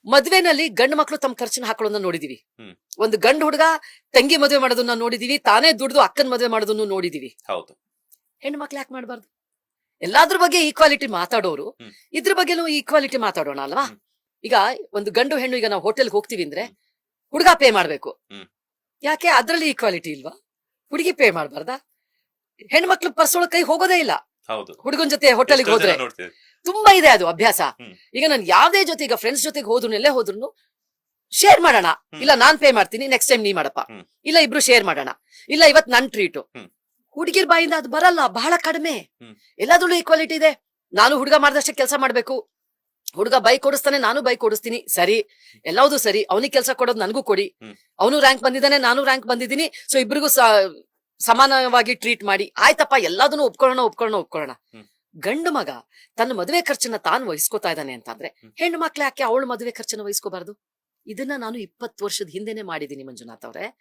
ಮದ್ವೆನಲ್ಲಿ ಗಂಡು ಮಕ್ಳು ತಮ್ಮ ಖರ್ಚನ್ನ ಹಾಕೊಳ್ಳೋದನ್ನ ನೋಡಿದೀವಿ. ಹ್ಮ್. ಒಂದು ಗಂಡು ಹುಡುಗ ತಂಗಿ ಮದ್ವೆ ಮಾಡೋದನ್ನ ನೋಡಿದೀವಿ, ತಾನೇ ದುಡ್ದು ಅಕ್ಕನ ಮದ್ವೆ ಮಾಡೋದನ್ನು ನೋಡಿದೀವಿ. ಹೌದು. ಹೆಣ್ಣು ಮಕ್ಳು ಯಾಕೆ ಮಾಡ್ಬಾರ್ದು? ಎಲ್ಲಾದ್ರ ಬಗ್ಗೆ ಈಕ್ವಾಲಿಟಿ ಮಾತಾಡೋರು ಹ್ಮ್. ಇದ್ರ ಬಗ್ಗೆನೂ ಈಕ್ವಾಲಿಟಿ ಮಾತಾಡೋಣ ಅಲ್ವಾ? ಹ್ಮ್. ಈಗ ಒಂದು ಗಂಡು ಹೆಣ್ಣು, ಈಗ ನಾವು ಹೋಟೆಲ್ಗೆ ಹೋಗ್ತೀವಿ ಅಂದ್ರೆ ಹುಡುಗ ಪೇ ಮಾಡ್ಬೇಕು. ಹ್ಮ್. ಯಾಕೆ? ಅದ್ರಲ್ಲಿ ಈಕ್ವಾಲಿಟಿ ಇಲ್ವಾ? ಹುಡುಗಿ ಪೇ ಮಾಡ್ಬಾರ್ದಾ? ಹೆಣ್ಮಕ್ಳು ಪರ್ಸೊಳ ಕೈ ಹೋಗೋದೇ ಇಲ್ಲ ಹೌದು. ಹುಡುಗನ ಜೊತೆ ಹೋಟೆಲ್ಗೆ ಹೋದ್ರೆ. ನೋಡ್ತೀವಿ. ತುಂಬಾ ಇದೆ ಅದು ಅಭ್ಯಾಸ. ಹ್ಮ್. ಈಗ ನಾನು ಯಾವ್ದೇ ಜೊತೆ, ಈಗ ಫ್ರೆಂಡ್ಸ್ ಜೊತೆಗೆ ಹೋದ್ರು ಎಲ್ಲೇ ಹೋದ್ರು ಶೇರ್ ಮಾಡೋಣ. ಇಲ್ಲ ನಾನ್ ಪೇ ಮಾಡ್ತೀನಿ, ನೆಕ್ಸ್ಟ್ ಟೈಮ್ ನೀ ಮಾಡಪ್ಪ. ಹ್ಮ್. ಇಲ್ಲ ಇಬ್ರು ಶೇರ್ ಮಾಡೋಣ. ಇಲ್ಲ ಇವತ್ ನನ್ ಟ್ರೀಟು. ಹ್ಮ್. ಹುಡುಗಿರ್ ಬಾಯಿಂದ ಅದು ಬರಲ್ಲ, ಬಹಳ ಕಡಿಮೆ. ಹ್ಮ್. ಎಲ್ಲಾದ್ರಲ್ಲೂ ಈಕ್ವಾಲಿಟಿ ಇದೆ. ನಾನು ಹುಡುಗ ಮಾಡಿದಷ್ಟೇ ಕೆಲಸ ಮಾಡ್ಬೇಕು. ಹುಡುಗ ಬೈಕ್ ಓಡಿಸ್ತಾನೆ, ನಾನು ಬೈಕ್ ಓಡಿಸ್ತೀನಿ, ಸರಿ, ಎಲ್ಲಾವುದು ಸರಿ. ಅವನಿಗೆ ಕೆಲಸ ಕೊಡೋದು ನನ್ಗೂ ಕೊಡಿ. ಹ್ಮ್. ಅವನು ರ್ಯಾಂಕ್ ಬಂದಿದ್ದಾನೆ, ನಾನು ರ್ಯಾಂಕ್ ಬಂದಿದ್ದೀನಿ, ಸೊ ಇಬ್ರಿಗೂ ಸಮಾನವಾಗಿ ಟ್ರೀಟ್ ಮಾಡಿ ಆಯ್ತಪ್ಪ, ಎಲ್ಲದನ್ನು ಒಪ್ಕೊಳ್ಳೋಣ. ಹ್ಮ್. ಗಂಡು ಮಗ ತನ್ನ ಮದುವೆ ಖರ್ಚನ್ನ ತಾನು ವಹಿಸ್ಕೋತಾ ಇದ್ದಾನೆ ಅಂತಂದ್ರೆ ಹ್ಮ್. ಹೆಣ್ಣು ಮಕ್ಳು ಯಾಕೆ ಅವಳು ಮದುವೆ ಖರ್ಚನ್ನ ವಹಿಸ್ಕೋಬಾರ್ದು? ಇದನ್ನ ನಾನು 20 ವರ್ಷದ ಹಿಂದೆನೆ ಮಾಡಿದೀನಿ ಮಂಜುನಾಥ್ ಅವ್ರೆ.